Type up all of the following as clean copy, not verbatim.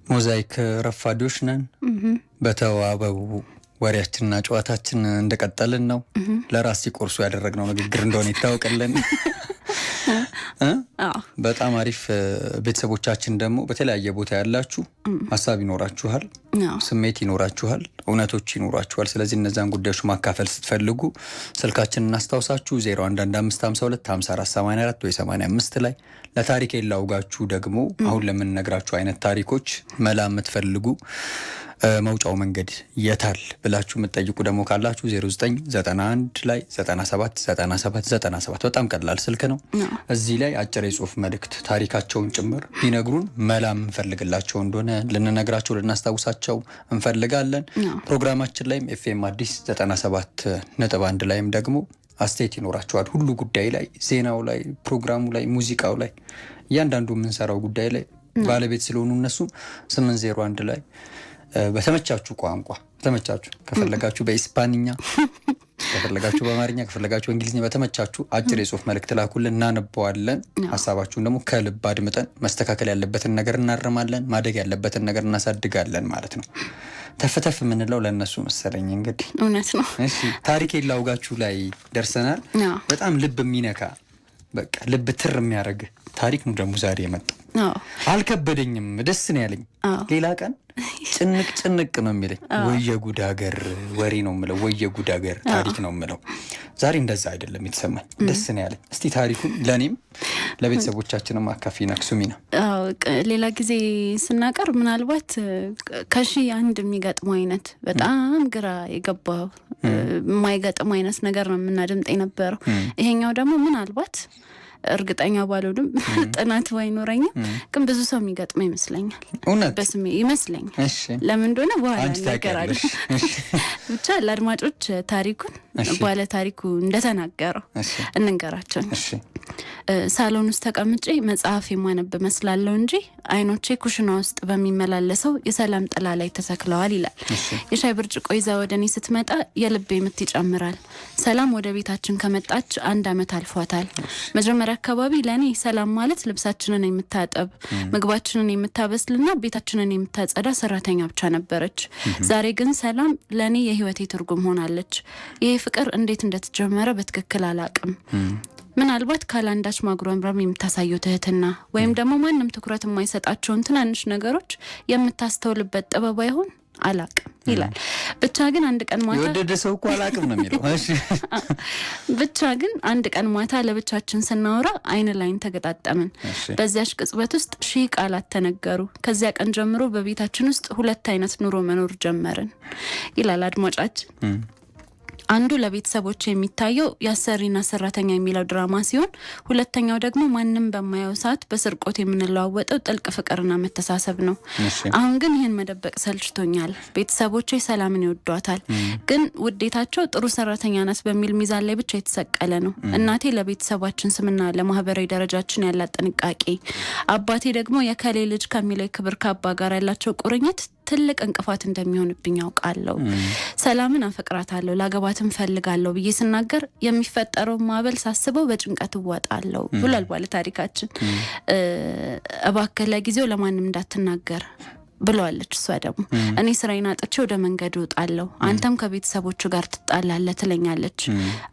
ሞዛይክ ረፋዶች ነን። በተዋበው ወሬያችንና ጨዋታችን እንደቀጠልን ነው። ለራስ ሲቆርሱ ያደረግነው ንግግር እንደሆነ ይታወቅልን። በጣም አሪፍ። ቤተሰቦቻችን ደግሞ በተለያየ ቦታ ያላችሁ ሀሳብ ይኖራችኋል፣ ስሜት ይኖራችኋል፣ እውነቶች ይኖራችኋል። ስለዚህ እነዛን ጉዳዮች ማካፈል ስትፈልጉ ስልካችንን እናስታውሳችሁ 0115525484 ወይ 85 ላይ ለታሪክ የላውጋችሁ ደግሞ አሁን ለምንነግራችሁ አይነት ታሪኮች መላ የምትፈልጉ መውጫው መንገድ የታል ብላችሁ የምትጠይቁ ደግሞ ካላችሁ 0991 ላይ 979797 በጣም ቀላል ስልክ ነው። እዚህ ላይ አጭር የጽሁፍ መልእክት ታሪካቸውን ጭምር ቢነግሩን መላ እንፈልግላቸው እንደሆነ ልንነግራቸው ልናስታውሳቸው እንፈልጋለን። ፕሮግራማችን ላይም ኤፍኤም አዲስ 97.1 ላይም ደግሞ አስተያየት ይኖራቸዋል። ሁሉ ጉዳይ ላይ፣ ዜናው ላይ፣ ፕሮግራሙ ላይ፣ ሙዚቃው ላይ፣ እያንዳንዱ የምንሰራው ጉዳይ ላይ ባለቤት ስለሆኑ እነሱ 801 ላይ በተመቻችሁ ቋንቋ ተመቻችሁ፣ ከፈለጋችሁ በኢስፓኒኛ፣ ከፈለጋችሁ በአማርኛ፣ ከፈለጋችሁ በእንግሊዝኛ በተመቻችሁ አጭር የጽሁፍ መልእክት ላኩልን፣ እናነበዋለን። ሀሳባችሁን ደግሞ ከልብ አድምጠን መስተካከል ያለበትን ነገር እናርማለን፣ ማደግ ያለበትን ነገር እናሳድጋለን ማለት ነው። ተፈተፍ የምንለው ለእነሱ መሰለኝ። እንግዲህ እውነት ነው። እሺ ታሪክ የላውጋችሁ ላይ ደርሰናል። በጣም ልብ የሚነካ በቃ ልብ ትር የሚያደርግ ታሪክ ነው ደግሞ ዛሬ የመጣው። አልከበደኝም፣ ደስ ነው ያለኝ። ሌላ ቀን ጭንቅ ነው የሚለኝ። ወየጉድ ሀገር ወሬ ነው የምለው፣ ወየጉድ ሀገር ታሪክ ነው የምለው። ዛሬ እንደዛ አይደለም የተሰማኝ፣ ደስ ነው ያለኝ። እስቲ ታሪኩን ለእኔም ለቤተሰቦቻችንም አካፊ ነክሱሚና። ሌላ ጊዜ ስናቀርብ ምናልባት ከሺህ አንድ የሚገጥመው አይነት በጣም ግራ የገባው የማይገጥም አይነት ነገር ነው የምናደምጥ የነበረው። ይሄኛው ደግሞ ምናልባት እርግጠኛ ባልሆንም ጥናት ባይኖረኝም ግን ብዙ ሰው የሚገጥመው ይመስለኛል። እውነት በስሜ ይመስለኛል። ለምን እንደሆነ በኋላ እናገራለሁ። ብቻ ለአድማጮች ታሪኩን ባለ ታሪኩ እንደተናገረው እንንገራቸው። ሳሎን ውስጥ ተቀምጬ መጽሐፍ የማነብ መስላለሁ እንጂ አይኖቼ ኩሽና ውስጥ በሚመላለሰው የሰላም ጥላ ላይ ተሰክለዋል ይላል። የሻይ ብርጭቆ ይዛ ወደ እኔ ስትመጣ የልቤ ምት ይጨምራል። ሰላም ወደ ቤታችን ከመጣች 1 ዓመት አልፏታል። መጀመሪያ አካባቢ ለእኔ ሰላም ማለት ልብሳችንን የምታጠብ፣ ምግባችንን የምታበስልና ቤታችንን የምታጸዳ ሰራተኛ ብቻ ነበረች። ዛሬ ግን ሰላም ለእኔ የህይወቴ ትርጉም ሆናለች። ይሄ ፍቅር እንዴት እንደተጀመረ በትክክል አላቅም። ምናልባት ካላንዳች ማጉረምረም የምታሳየው ትህትና ወይም ደግሞ ማንም ትኩረት የማይሰጣቸውን ትናንሽ ነገሮች የምታስተውልበት ጥበብ አይሆን አላቅም ይላል። ብቻ ግን አንድ ቀን ማታ የወደደ ሰው እኮ አላቅም ነው የሚለው። ብቻ ግን አንድ ቀን ማታ ለብቻችን ስናወራ አይን ላይን ተገጣጠምን። በዚያች ቅጽበት ውስጥ 1000 ቃላት ተነገሩ። ከዚያ ቀን ጀምሮ በቤታችን ውስጥ 2 አይነት ኑሮ መኖር ጀመርን ይላል አድማጫችን። አንዱ ለቤተሰቦች የሚታየው የአሰሪና ሰራተኛ የሚለው ድራማ ሲሆን፣ ሁለተኛው ደግሞ ማንም በማያው ሰዓት በስርቆት የምንለዋወጠው ጥልቅ ፍቅርና መተሳሰብ ነው። አሁን ግን ይህን መደበቅ ሰልችቶኛል። ቤተሰቦቼ ሰላምን ይወዷታል፣ ግን ውዴታቸው ጥሩ ሰራተኛ ናት በሚል ሚዛን ላይ ብቻ የተሰቀለ ነው። እናቴ ለቤተሰባችን ስምና ለማህበራዊ ደረጃችን ያላት ጥንቃቄ፣ አባቴ ደግሞ የከሌ ልጅ ከሚለው ክብር ካባ ጋር ያላቸው ቁርኝት ትልቅ እንቅፋት እንደሚሆንብኝ ያውቃለሁ። ሰላምን አፈቅራታለሁ፣ ላገባትም ፈልጋለሁ ብዬ ስናገር የሚፈጠረው ማዕበል ሳስበው በጭንቀት እዋጣለሁ ብሏል ባለ ታሪካችን። እባክህ ለጊዜው ለማንም እንዳትናገር ብለዋለች። እሷ ደግሞ እኔ ስራዬን አጥቼ ወደ መንገድ እወጣለሁ፣ አንተም ከቤተሰቦቹ ጋር ትጣላለህ ትለኛለች።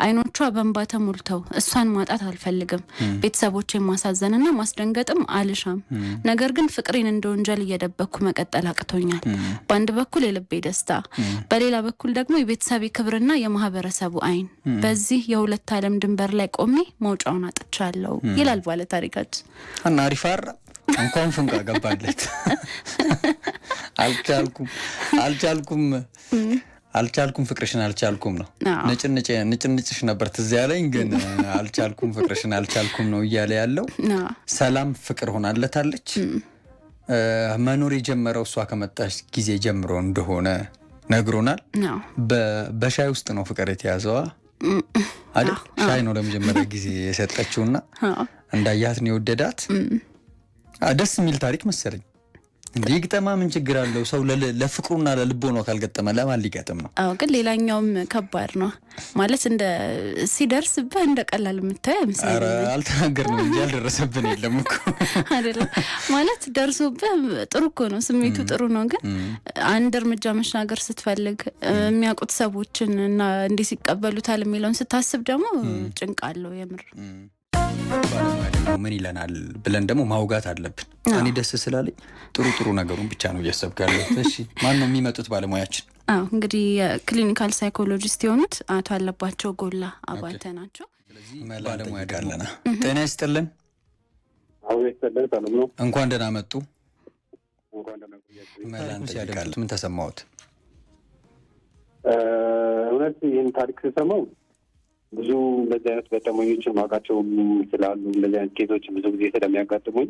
አይኖቿ በእንባ ተሞልተው እሷን ማጣት አልፈልግም፣ ቤተሰቦቼን ማሳዘንና ማስደንገጥም አልሻም። ነገር ግን ፍቅሬን እንደ ወንጀል እየደበኩ መቀጠል አቅቶኛል። በአንድ በኩል የልቤ ደስታ፣ በሌላ በኩል ደግሞ የቤተሰቤ ክብርና የማህበረሰቡ አይን። በዚህ የሁለት ዓለም ድንበር ላይ ቆሜ መውጫውን አጥቻለሁ ይላል ባለ ታሪካችን። እና አሪፋር እንኳን ፍንቃ ገባለት። አልቻልኩም ፍቅርሽን አልቻልኩም ነው። ንጭንጭሽ ነበር ትዝ ያለኝ፣ ግን አልቻልኩም ፍቅርሽን አልቻልኩም ነው እያለ ያለው። ሰላም ፍቅር ሆናለታለች። መኖር የጀመረው እሷ ከመጣች ጊዜ ጀምሮ እንደሆነ ነግሮናል። በሻይ ውስጥ ነው ፍቅር የተያዘዋ አይደል? ሻይ ነው ለመጀመሪያ ጊዜ የሰጠችውና እንዳያት ነው የወደዳት። ደስ የሚል ታሪክ መሰለኝ። እንዴ ግጠማ ምን ችግር አለው? ሰው ለፍቅሩና ለልቦ ነው ካልገጠመ ለማን ሊገጥም ነው? አዎ ግን ሌላኛውም ከባድ ነው ማለት እንደ ሲደርስብህ እንደ ቀላል የምታየው አይመስለኝም። ኧረ አልተናገርንም እንጂ ያልደረሰብን የለም እኮ አይደለም ማለት ደርሶብህ ጥሩ እኮ ነው፣ ስሜቱ ጥሩ ነው። ግን አንድ እርምጃ መሻገር ስትፈልግ የሚያውቁት ሰዎችን እና እንዴት ሲቀበሉታል የሚለውን ስታስብ ደግሞ ጭንቅ አለው የምር። ምን ይለናል ብለን ደግሞ ማውጋት አለብን። እኔ ደስ ስላለኝ ጥሩ ነገሩን ብቻ ነው እያሰብክ ያለው። እሺ ማን ነው የሚመጡት ባለሙያችን? እንግዲህ የክሊኒካል ሳይኮሎጂስት የሆኑት አቶ አለባቸው ጎላ አባተ ናቸው። ስለዚህ ባለሙያ ጋለና ጤና ይስጥልን። አሁን ይስተደል ሰላም ነው። እንኳን ደህና መጡ። እንኳን ደህና ቆያችሁ። መላን ሲያደርጉት ምን ተሰማዎት? እውነት ይህን ታሪክ ስሰማው ብዙ እንደዚህ አይነት ገጠመኞችን ማውቃቸው ስላሉ እንደዚህ አይነት ኬዞች ብዙ ጊዜ ስለሚያጋጥሙኝ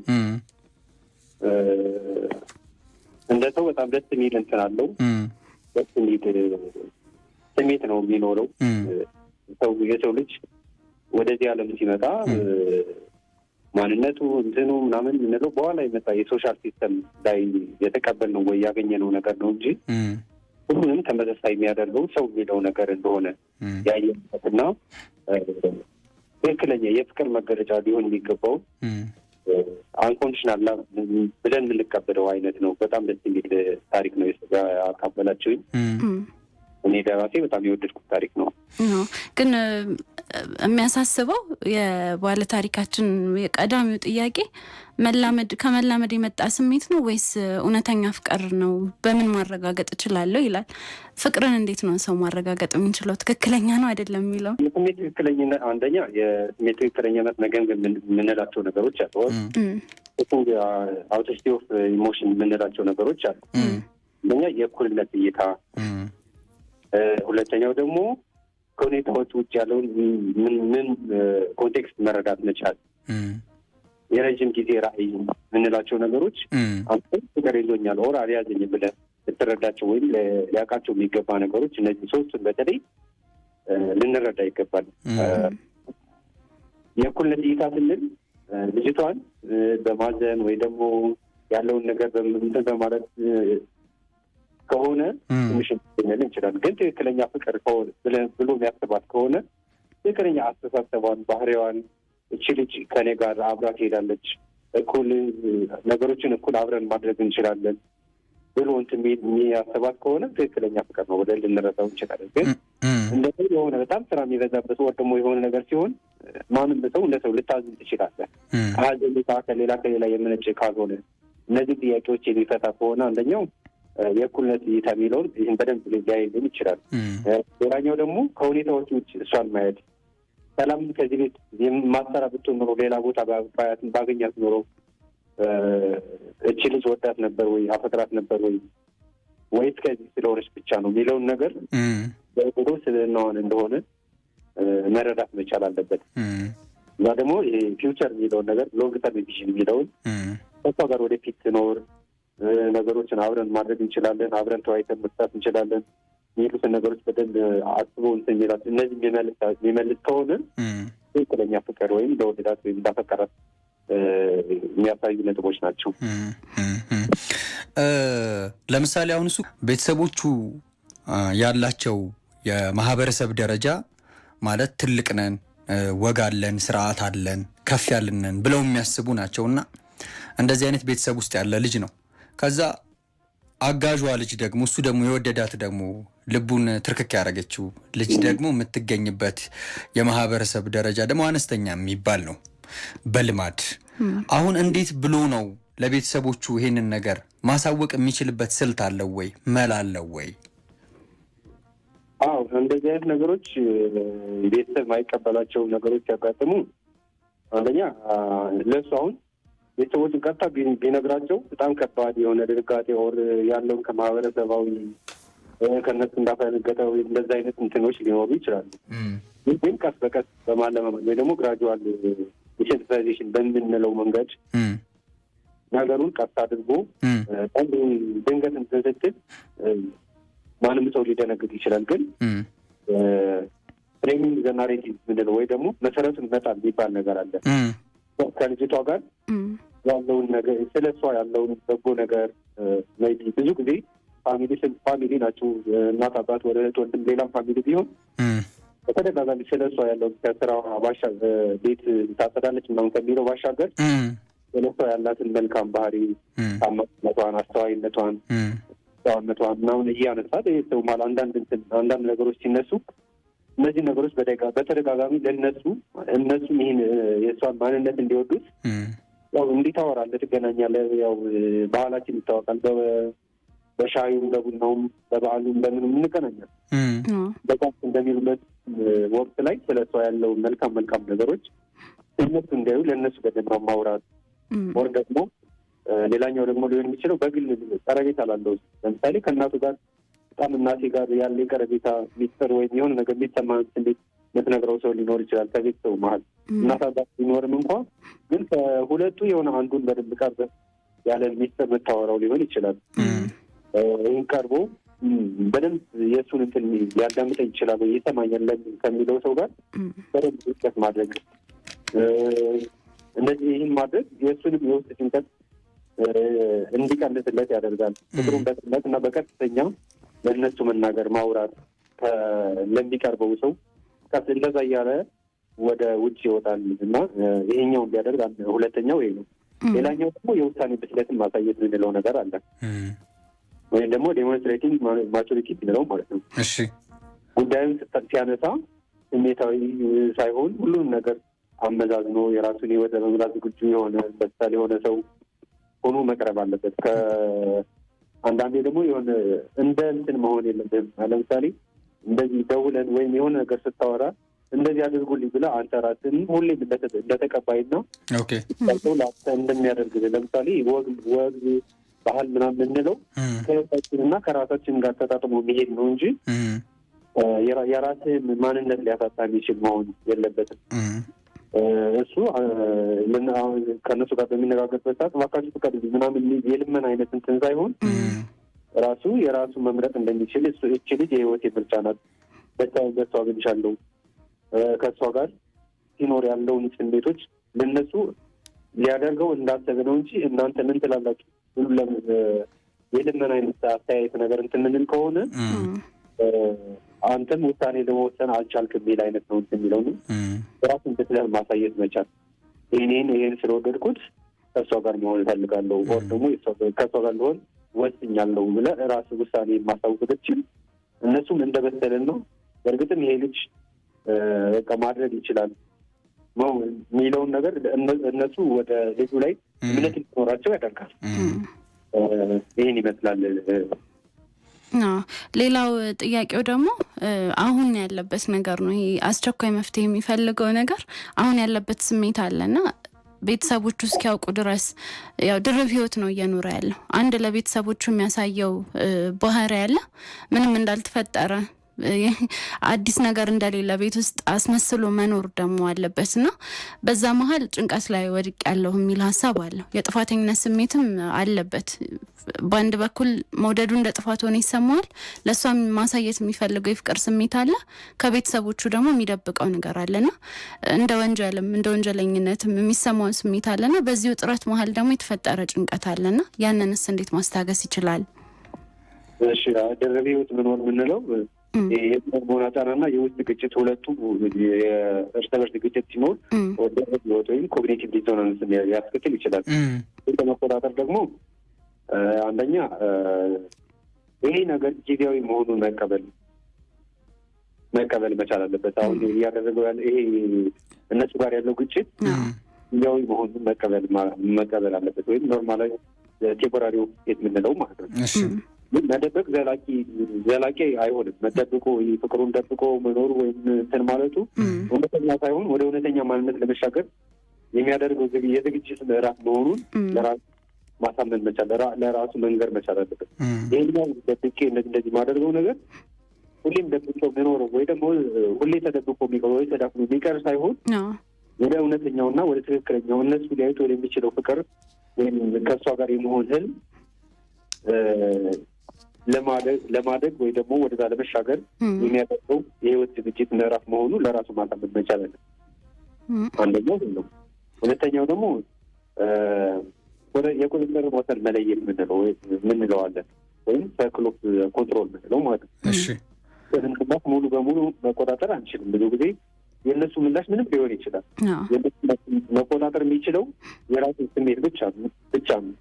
እንደ ሰው በጣም ደስ የሚል እንትን አለው። ደስ የሚል ስሜት ነው የሚኖረው። የሰው ልጅ ወደዚህ ዓለም ሲመጣ ማንነቱ እንትኑ ምናምን የምንለው በኋላ የመጣ የሶሻል ሲስተም ላይ የተቀበልነው ወይ ያገኘነው ነገር ነው እንጂ ሁሉንም ተመሳሳይ የሚያደርገው ሰው የሚለው ነገር እንደሆነ ያየበትና ትክክለኛ የፍቅር መገለጫ ሊሆን የሚገባው አንኮንዲሽናል ብለን የምንቀበለው አይነት ነው። በጣም ደስ የሚል ታሪክ ነው ያካፈላችሁኝ። እኔ ደራሴ በጣም የወደድኩት ታሪክ ነው። ግን የሚያሳስበው የባለ ታሪካችን የቀዳሚው ጥያቄ ከመላመድ የመጣ ስሜት ነው ወይስ እውነተኛ ፍቅር ነው? በምን ማረጋገጥ እችላለሁ ይላል። ፍቅርን እንዴት ነው ሰው ማረጋገጥ የምንችለው? ትክክለኛ ነው አይደለም የሚለው የስሜት ትክክለኝነት፣ አንደኛ የስሜት ትክክለኝነት መገምገም የምንላቸው ነገሮች አሉ። አውቶስቲ ኦፍ ኢሞሽን የምንላቸው ነገሮች አሉ። አንደኛ የእኩልነት እይታ፣ ሁለተኛው ደግሞ ከሁኔታዎች ውጭ ያለውን ምን ኮንቴክስት መረዳት መቻል፣ የረዥም ጊዜ ራዕይ የምንላቸው ነገሮች ፍቅር ይዞኛል ኦር አልያዘኝ ብለህ ልትረዳቸው ወይም ሊያውቃቸው የሚገባ ነገሮች፣ እነዚህ ሶስቱን በተለይ ልንረዳ ይገባል። የእኩልነት እይታ ስንል ልጅቷን በማዘን ወይ ደግሞ ያለውን ነገር እንትን በማለት ከሆነ ትንሽ ልንል እንችላለን። ግን ትክክለኛ ፍቅር ብሎ የሚያስባት ከሆነ ትክክለኛ አስተሳሰቧን፣ ባህሪዋን እቺ ልጅ ከኔ ጋር አብራ ትሄዳለች፣ እኩል ነገሮችን እኩል አብረን ማድረግ እንችላለን ብሎ እንትን የሚያስባት ከሆነ ትክክለኛ ፍቅር ነው ብለን ልንረዳው እንችላለን። ግን እንደዚህ የሆነ በጣም ስራ የሚበዛበት ወር ደግሞ የሆነ ነገር ሲሆን ማንም ሰው እንደ ሰው ልታዝን ትችላለህ። ከሀዘን ከሌላ የመነጨ ካልሆነ እነዚህ ጥያቄዎች የሚፈታ ከሆነ አንደኛው የእኩልነት እይታ የሚለውን ይህን በደንብ ሊያይልን ይችላል። ሌላኛው ደግሞ ከሁኔታዎች ውጭ እሷን ማየት፣ ሰላም ከዚህ ቤት ማሰራ ብትሆን ኖሮ ሌላ ቦታ ባገኛት ኖሮ እቺ ልጅ ወዳት ነበር ወይ አፈቅራት ነበር ወይስ ከዚህ ስለሆነች ብቻ ነው የሚለውን ነገር በጥሩ ስልናዋን እንደሆነ መረዳት መቻል አለበት። እና ደግሞ ይሄ ፊውቸር የሚለውን ነገር ሎንግ ተርም ቪዥን የሚለውን ከሷ ጋር ወደፊት ትኖር ነገሮችን አብረን ማድረግ እንችላለን፣ አብረን ተወያይተን መስራት እንችላለን የሚሉትን ነገሮች በደንብ አስቦ እንትን የሚላት እነዚህ የሚመልስ ከሆነ ትክክለኛ ፍቅር ወይም ለወደዳት ወይም እንዳፈቀራት የሚያሳዩ ነጥቦች ናቸው። ለምሳሌ አሁን እሱ ቤተሰቦቹ ያላቸው የማህበረሰብ ደረጃ ማለት ትልቅ ነን፣ ወግ አለን፣ ስርዓት አለን፣ ከፍ ያልነን ብለው የሚያስቡ ናቸውና እንደዚህ አይነት ቤተሰብ ውስጥ ያለ ልጅ ነው። ከዛ አጋዧ ልጅ ደግሞ እሱ ደግሞ የወደዳት ደግሞ ልቡን ትርክክ ያደረገችው ልጅ ደግሞ የምትገኝበት የማህበረሰብ ደረጃ ደግሞ አነስተኛ የሚባል ነው በልማድ። አሁን እንዴት ብሎ ነው ለቤተሰቦቹ ይሄንን ነገር ማሳወቅ የሚችልበት ስልት አለው ወይ መላ አለው ወይ? አዎ እንደዚህ አይነት ነገሮች ቤተሰብ ማይቀበላቸው ነገሮች ያጋጥሙ። አንደኛ ለሱ አሁን ቤተሰቦችን ቀጥታ ቢነግራቸው በጣም ከባድ የሆነ ድንጋጤ ወር ያለውን ከማህበረሰባዊ ከነሱ እንዳፈነገጠ ወይ እንደዚህ አይነት እንትኖች ሊኖሩ ይችላሉ። ግን ቀስ በቀስ በማለማመድ ወይ ደግሞ ግራጁዋል ዲሴንትራይዜሽን በምንለው መንገድ ነገሩን ቀስ አድርጎ ድንገት እንትን ስትል ማንም ሰው ሊደነግጥ ይችላል። ግን ፍሬሚንግ ዘ ናሬቲቭ ምንለው ወይ ደግሞ መሰረቱን መጣል የሚባል ነገር አለ። ከልጅቷ ጋር ያለውን ነገር ስለ እሷ ያለውን በጎ ነገር ብዙ ጊዜ ፋሚሊ ናቸው እናት አባት ወደ እህት ወንድም ሌላም ፋሚሊ ቢሆን በተደጋጋሚ ስለሷ ያለው ከስራ ቤት ታጸዳለች ምናምን ከሚለው ባሻገር ስለሷ ያላትን መልካም ባህሪ ታማኝነቷን፣ አስተዋይነቷን፣ ጨዋነቷን ምናምን እያነሳት ሰው ማለት አንዳንድ ነገሮች ሲነሱ እነዚህ ነገሮች በተደጋጋሚ እነሱም ይህን የእሷን ማንነት እንዲወዱት ያው እንዲህ ታወራለህ፣ ትገናኛለህ። ያው ባህላችን ይታወቃል። በሻዩም በቡናውም በበዓሉም በምንም እንገናኛለን። በጣም እንደሚሉበት ወቅት ላይ ስለ እሷ ያለው መልካም ነገሮች እነሱ እንዲያዩ ለእነሱ በደንብ ማውራት ወር ደግሞ ሌላኛው ደግሞ ሊሆን የሚችለው በግል ቀረቤታ ላለው ለምሳሌ ከእናቱ ጋር በጣም እናቴ ጋር ያለ ቀረቤታ ሚስጥር ወይም የሆነ ነገር የሚሰማ እንዴት የምትነግረው ሰው ሊኖር ይችላል። ከቤተሰቡ መሀል እናት አባት ሊኖርም እንኳ ግን ከሁለቱ የሆነ አንዱን በደንብ ቀርበህ ያለ ሚስጥር የምታወራው ሊሆን ይችላል። ይህን ቀርቦ በደንብ የእሱን እንትን ሊያዳምጠኝ ይችላል ወይ ይሰማኛል ከሚለው ሰው ጋር በደንብ ውቀት ማድረግ እንደዚህ ይህን ማድረግ የእሱንም የውስጥ ጭንቀት እንዲቀንስለት ያደርጋል። ፍቅሩን በጥነት እና በቀጥተኛ ለእነሱ መናገር ማውራት ለሚቀርበው ሰው እንደዛ እያለ ወደ ውጭ ይወጣል እና ይሄኛው እንዲያደርግ ሁለተኛው ይሄ ነው። ሌላኛው ደግሞ የውሳኔ ብስለትን ማሳየት የምንለው ነገር አለ ወይም ደግሞ ዴሞንስትሬቲንግ ማቹሪቲ የምንለው ማለት ነው። እሺ ጉዳዩን ሲያነሳ ስሜታዊ ሳይሆን ሁሉንም ነገር አመዛዝኖ የራሱን ህይወት ለመምራት ዝግጁ የሆነ በሳል የሆነ ሰው ሆኖ መቅረብ አለበት። አንዳንዴ ደግሞ የሆነ እንደ እንትን መሆን የለብህም። ለምሳሌ እንደዚህ ደውለን ወይም የሆነ ነገር ስታወራ እንደዚህ አድርጉልኝ ብለህ አንተ ራስህን ሁሌም እንደተቀባይና ሰው ለአንተ እንደሚያደርግ ለምሳሌ ወግ ባህል ምናምን የምንለው ከህይወታችንና ከራሳችን ጋር ተጣጥሞ የሚሄድ ነው እንጂ የራስህን ማንነት ሊያሳጣ የሚችል መሆን የለበትም። እሱ ከእነሱ ጋር በሚነጋገርበት ሰዓት እባካችሁ ፍቀዱልኝ ምናምን የልመን አይነት እንትን ሳይሆን ራሱ የራሱ መምረጥ እንደሚችል እቺ ልጅ የህይወት ምርጫ ናት፣ በሷ አግኝቻለሁ፣ ከእሷ ጋር ሲኖር ያለውን ስሜቶች ለእነሱ ሊያደርገው እንዳሰበ ነው እንጂ እናንተ ምን ትላላችሁ ሁሉ የልመን አይነት አስተያየት ነገር እንትን ምንል ከሆነ አንተም ውሳኔ ለመወሰን አልቻልክም የሚል አይነት ነው የሚለው ነው። ራሱን ብስለህ ማሳየት መቻል ይህን ስለወደድኩት ከእሷ ጋር መሆን እፈልጋለሁ ወር ደግሞ ከእሷ ጋር ልሆን ወስኛለሁ ብለህ ራስህ ውሳኔ ማሳወቅ ብትችል እነሱም እንደበሰለን ነው በእርግጥም ይሄ ልጅ በቃ ማድረግ ይችላል የሚለውን ነገር እነሱ ወደ ልጁ ላይ እምነት እንዲኖራቸው ያደርጋል። ይህን ይመስላል። ሌላው ጥያቄው ደግሞ አሁን ያለበት ነገር ነው። ይሄ አስቸኳይ መፍትሄ የሚፈልገው ነገር አሁን ያለበት ስሜት አለና ቤተሰቦቹ እስኪያውቁ ድረስ ያው ድርብ ህይወት ነው እየኖረ ያለው። አንድ ለቤተሰቦቹ የሚያሳየው ባህሪ ያለ ምንም እንዳልተፈጠረ አዲስ ነገር እንደሌለ ቤት ውስጥ አስመስሎ መኖር ደግሞ አለበት እና በዛ መሀል ጭንቀት ላይ ወድቅ ያለው የሚል ሀሳብ አለው። የጥፋተኝነት ስሜትም አለበት። በአንድ በኩል መውደዱ እንደ ጥፋት ሆነ ይሰማዋል። ለእሷም ማሳየት የሚፈልገው የፍቅር ስሜት አለ። ከቤተሰቦቹ ደግሞ የሚደብቀው ነገር አለና እንደ ወንጀልም እንደ ወንጀለኝነትም የሚሰማውን ስሜት አለና በዚህ ውጥረት መሀል ደግሞ የተፈጠረ ጭንቀት አለና ያንንስ እንዴት ማስታገስ ይችላል? እሺ ድርብ ህይወት መኖር የምንለው የሆነ ጫናና የውስጥ ግጭት ሁለቱ የእርስ በርስ ግጭት ሲኖር ወደ ህይወት ወይም ኮግኒቲቭ ዲሶናንስ ሊያስከትል ይችላል። ለመቆጣጠር ደግሞ አንደኛ ይሄ ነገር ጊዜያዊ መሆኑን መቀበል መቻል አለበት። አሁን እያደረገው ያለ ይሄ እነሱ ጋር ያለው ግጭት ጊዜያዊ መሆኑን መቀበል አለበት ወይም ኖርማል ቴምፖራሪ ውጤት የምንለው ማለት ነው። መደበቅ ዘላቂ አይሆንም። መደብቆ ፍቅሩን ደብቆ መኖሩ ወይም እንትን ማለቱ እውነተኛ ሳይሆን ወደ እውነተኛ ማንነት ለመሻገር የሚያደርገው የዝግጅት ምዕራፍ መሆኑን ለራሱ ማሳመን መቻል፣ ለራሱ መንገር መቻል አለበት። ይህኛው ደብቄ እንደዚህ ማደርገው ነገር ሁሌም ደብቆ የሚኖረው ወይ ደግሞ ሁሌ ተደብቆ የሚቀር ወይ ተዳፍኖ የሚቀር ሳይሆን ወደ እውነተኛውና ወደ ትክክለኛው እነሱ ሊያዩት ወደሚችለው ፍቅር ወይም ከእሷ ጋር የመሆን ህልም ለማደግ ወይ ደግሞ ወደዛ ለመሻገር የሚያደርገው የህይወት ዝግጅት ምዕራፍ መሆኑ ለራሱ ማሳመን መቻል አለ። አንደኛው ነው። ሁለተኛው ደግሞ የቁጥጥር ሞተር መለየት ምንለው አለን ወይም ሳይክል ኦፍ ኮንትሮል ምንለው ማለት ነው። እሺ በህንክባት ሙሉ በሙሉ መቆጣጠር አንችልም። ብዙ ጊዜ የእነሱ ምላሽ ምንም ሊሆን ይችላል። የእነሱ መቆጣጠር የሚችለው የራሱን ስሜት ብቻ ነው።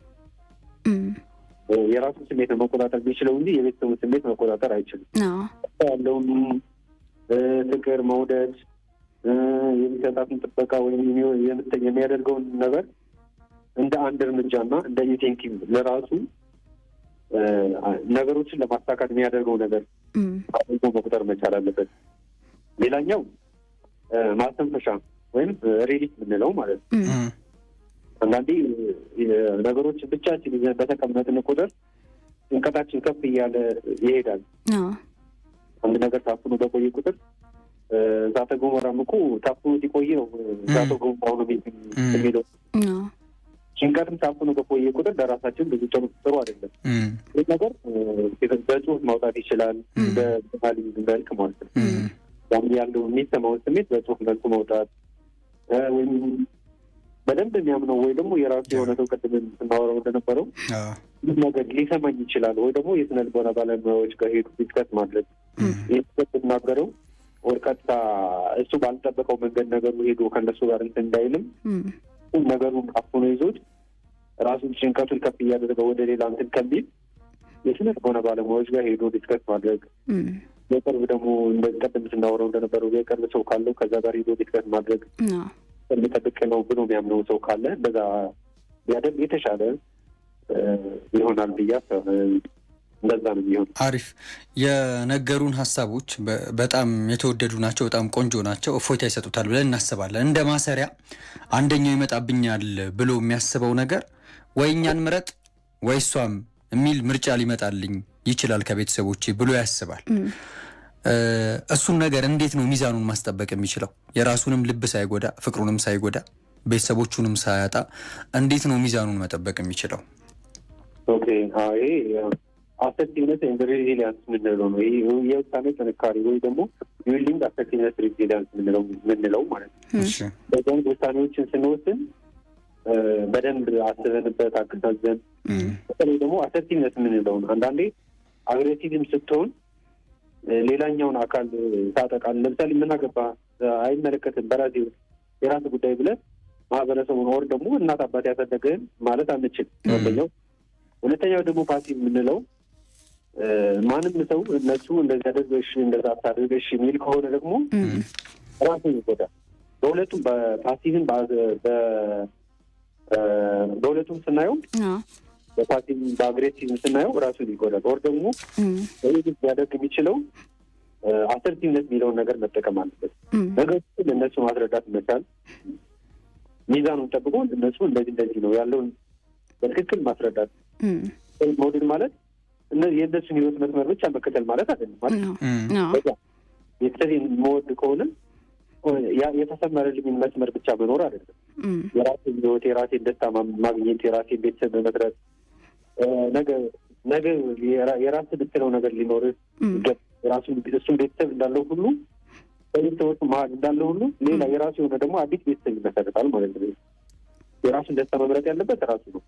የራሱን ስሜት መቆጣጠር የሚችለው እንጂ የቤተሰቡን ስሜት መቆጣጠር አይችልም። ያለውን ፍቅር፣ መውደድ፣ የሚሰጣትን ጥበቃ ወይም የሚያደርገውን ነገር እንደ አንድ እርምጃና እንደ ኢንሴንቲቭ ለራሱ ነገሮችን ለማሳካት የሚያደርገው ነገር አድርጎ መቁጠር መቻል አለበት። ሌላኛው ማስተንፈሻ ወይም ሪሊፍ የምንለው ማለት ነው። አንዳንዴ ነገሮች ብቻችን ይዘን በተቀመጥን ቁጥር ጭንቀታችን ከፍ እያለ ይሄዳል። አንድ ነገር ታፍኖ በቆየ ቁጥር እሳተ ገሞራም እኮ ታፍኖ ሲቆይ ነው እሳተ ገሞራው ነው የሚሄደው። ጭንቀትም ታፍኖ በቆየ ቁጥር ለራሳችን ብዙ ጥሩ አይደለም። ይህ ነገር በጽሁፍ ማውጣት ይችላል፣ በባህል መልክ ማለት ነው። ያለው የሚሰማውን ስሜት በጽሁፍ መልኩ መውጣት ወይም በደንብ የሚያምነው ወይ ደግሞ የራሱ የሆነ ሰው ቅድም ስናወራው እንደነበረው ይህ ነገር ሊሰማኝ ይችላል ወይ ደግሞ የስነ ልቦና ባለሙያዎች ጋር ሄዱ ዲስከስ ማድረግ የምናገረው ወደ ቀጥታ እሱ ባልጠበቀው መንገድ ነገሩ ሄዶ ከእነሱ ጋር እንትን እንዳይልም ነገሩን አፍኖ ይዞት ራሱን ጭንቀቱን ከፍ እያደረገ ወደ ሌላ እንትን ከሚል የስነ ልቦና ባለሙያዎች ጋር ሄዶ ዲስከስ ማድረግ፣ የቅርብ ደግሞ ቀደም ስናወራው እንደነበረው የቅርብ ሰው ካለው ከዛ ጋር ሄዶ ዲስከስ ማድረግ የሚጠብቅ ነው ብሎ የሚያምነው ሰው ካለ እንደዛ ቢያደርግ የተሻለ ይሆናል ብዬ እንደዛ ነው የሚሆን። አሪፍ የነገሩን ሀሳቦች በጣም የተወደዱ ናቸው፣ በጣም ቆንጆ ናቸው፣ እፎይታ ይሰጡታል ብለን እናስባለን። እንደ ማሰሪያ አንደኛው ይመጣብኛል ብሎ የሚያስበው ነገር ወይ እኛን ምረጥ ወይ እሷም የሚል ምርጫ ሊመጣልኝ ይችላል ከቤተሰቦቼ ብሎ ያስባል። እሱን ነገር እንዴት ነው ሚዛኑን ማስጠበቅ የሚችለው? የራሱንም ልብ ሳይጎዳ ፍቅሩንም ሳይጎዳ ቤተሰቦቹንም ሳያጣ እንዴት ነው ሚዛኑን መጠበቅ የሚችለው? ኦኬ ይሄ አሰርቲቭነስ ኤንድ ሬዚሊያንስ የምንለው ነው። ይሄ የውሳኔ ጥንካሬ ወይ ደግሞ ዊሊንግ አሰርቲቭነስ ሬዚሊያንስ የምንለው ማለት ነው። በዛም ውሳኔዎችን ስንወስን በደንብ አስበንበት አገናዘን። በተለይ ደግሞ አሰርቲቭነስ የምንለውን አንዳንዴ አግሬሲቭም ስትሆን ሌላኛውን አካል ታጠቃል። ለምሳሌ የምናገባ አይመለከትም በራሴ የራስ ጉዳይ ብለን ማህበረሰቡን ወር ደግሞ እናት አባት ያሳደገን ማለት አንችል። አንደኛው። ሁለተኛው ደግሞ ፓሲቭ የምንለው ማንም ሰው እነሱ እንደዚህ አደርገሽ እንደዛ አታደርገሽ የሚል ከሆነ ደግሞ ራሱን ይጎዳል። በሁለቱም በፓሲቭን በሁለቱም ስናየው በፓሲቭ በአግሬሲቭ ስናየው ራሱን ይጎዳል። ወር ደግሞ ሊያደርግ የሚችለው አሰርቲቭነት የሚለውን ነገር መጠቀም አለበት። ነገሮችን እነሱ ማስረዳት መቻል፣ ሚዛኑን ጠብቆ እነሱ እንደዚህ ነው ያለውን በትክክል ማስረዳት። መውደድ ማለት የእነሱን ህይወት መስመር ብቻ መከተል ማለት አይደለም ማለት ቤተሰብ መወድ ከሆነ የተሰመረልኝን መስመር ብቻ መኖር አይደለም። የራሴን ህይወት የራሴን ደስታ ማግኘት የራሴን ቤተሰብ በመስረት ነገ የራስ ብትለው ነገር ሊኖር እሱም ቤተሰብ እንዳለው ሁሉ በቤተሰቦች መሀል እንዳለው ሁሉ ሌላ የራሱ የሆነ ደግሞ አዲስ ቤተሰብ ይመሰርታል ማለት ነው። የራሱን ደስታ መምረጥ ያለበት ራሱ ነው።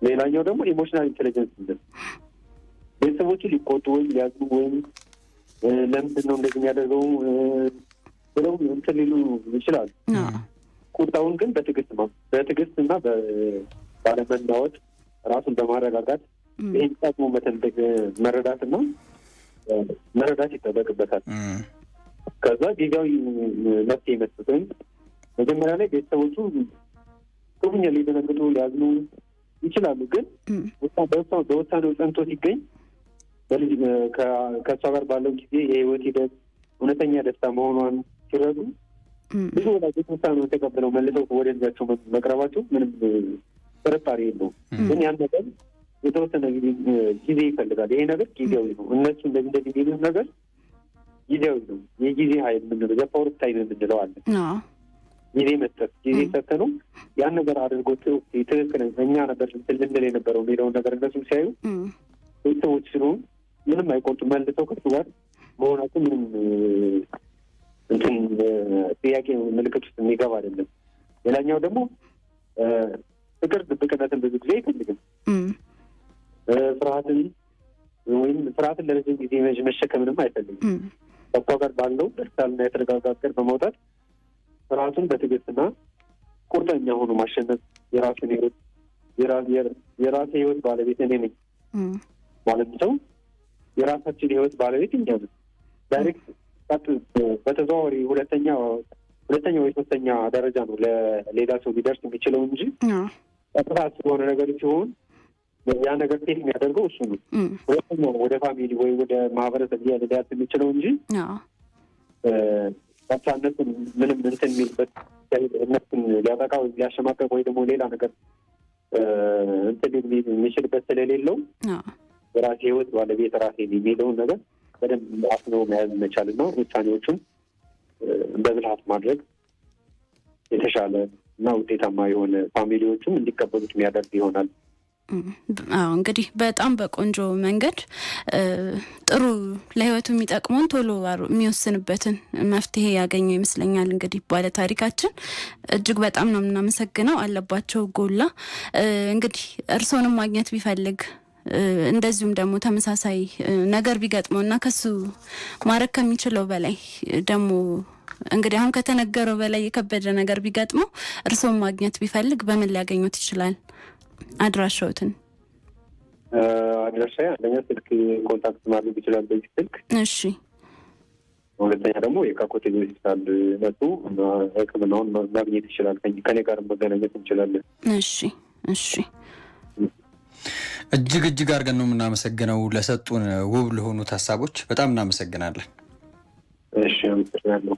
ሌላኛው ደግሞ ኢሞሽናል ኢንቴሊጀንስ ምንድን ነው? ቤተሰቦቹ ሊቆጡ ወይም ሊያዝኑ ወይም ለምንድን ነው እንደዚህ የሚያደርገው ብለው እንትን ሊሉ ይችላሉ። ቁጣውን ግን በትዕግስት እና ባለመናወጥ ራሱን በማረጋጋት ይህን ጠቅሞ መተንበቅ መረዳት ይጠበቅበታል። ከዛ ጊዜያዊ መፍትሄ መስጠት ወይም መጀመሪያ ላይ ቤተሰቦቹ ክፉኛ ሊደነግጡ ሊያዝኑ ይችላሉ። ግን በውሳኔው ጸንቶ ሲገኝ ከእሷ ጋር ባለው ጊዜ የህይወት ሂደት እውነተኛ ደስታ መሆኗን ሲረዱ ብዙ ወላጆች ውሳኔውን ተቀብለው መልሰው ወደ ልጃቸው መቅረባቸው ምንም ጥርጣሬ የለውም። ግን ያን ነገር የተወሰነ ጊዜ ይፈልጋል። ይሄ ነገር ጊዜያዊ ነው። እነሱ እንደዚህ የሚሉት ነገር ጊዜያዊ ነው። የጊዜ ሀይል የምንለው ዘፓወር ኦፍ ታይም የምንለው አለ። ጊዜ መስጠት፣ ጊዜ ሰጥተነው ያን ነገር አድርጎ ትክክል እኛ ነበር ልንል የነበረው የሚለውን ነገር እነሱ ሲያዩ ቤተሰቦች ስለሆኑ ምንም አይቆጡም። መልሰው ከሱ ጋር መሆናቸው ምንም እንትን ጥያቄ ምልክት ውስጥ የሚገባ አይደለም። ሌላኛው ደግሞ ፍቅር ድብቅነትን ብዙ ጊዜ አይፈልግም። ፍርሃትን ለረጅም ጊዜ መሸከምንም አይፈልግም። ከሷ ጋር ባለው ደስታና የተረጋጋ ፍቅር በመውጣት ፍርሃቱን በትዕግስትና ቁርጠኛ ሆኖ ማሸነፍ የራሴ ህይወት ባለቤት እኔ ነኝ ማለት ሰው የራሳችን ህይወት ባለቤት እኛ ነን። ዳይሬክት በተዘዋዋሪ ሁለተኛ ወይ ሶስተኛ ደረጃ ነው ለሌላ ሰው ሊደርስ የሚችለው እንጂ ቀጥታ ስለሆነ ነገር ሲሆን ያ ነገር ሴት የሚያደርገው እሱ ነው። ሁለተኛው ወደ ፋሚሊ ወይ ወደ ማህበረሰብ ሊያልፍ የሚችለው እንጂ ቀጥታነቱን ምንም እንትን የሚልበት እነሱን ሊያጠቃ ወይ ሊያሸማቀቅ ወይ ደግሞ ሌላ ነገር እንትን የሚችልበት ስለሌለው የራሴ ህይወት ባለቤት ራሴ የሚለውን ነገር በደንብ አስኖ መያዝ መቻልና ውሳኔዎቹን በብልሃት ማድረግ የተሻለ እና ውጤታማ የሆነ ፋሚሊዎቹም እንዲቀበሉት የሚያደርግ ይሆናል። እንግዲህ በጣም በቆንጆ መንገድ ጥሩ ለህይወቱ የሚጠቅመውን ቶሎ የሚወስንበትን መፍትሄ ያገኘው ይመስለኛል። እንግዲህ ባለ ታሪካችን እጅግ በጣም ነው የምናመሰግነው። አለባቸው ጎላ እንግዲህ እርስዎንም ማግኘት ቢፈልግ እንደዚሁም ደግሞ ተመሳሳይ ነገር ቢገጥመው እና ከሱ ማድረግ ከሚችለው በላይ ደግሞ እንግዲህ አሁን ከተነገረው በላይ የከበደ ነገር ቢገጥመው እርስዎን ማግኘት ቢፈልግ በምን ሊያገኙት ይችላል? አድራሻዎትን? አድራሻ አንደኛ ስልክ ኮንታክት ማድረግ ይችላል በዚህ ስልክ። እሺ። ሁለተኛ ደግሞ የካኮቴ ሆስፒታል መጡ ሕክምናውን ማግኘት ይችላል። ከኔ ጋር መገናኘት እንችላለን። እሺ። እጅግ አድርገን ነው የምናመሰግነው ለሰጡን ውብ ለሆኑት ሀሳቦች በጣም እናመሰግናለን። እሺ፣ አመሰግናለሁ።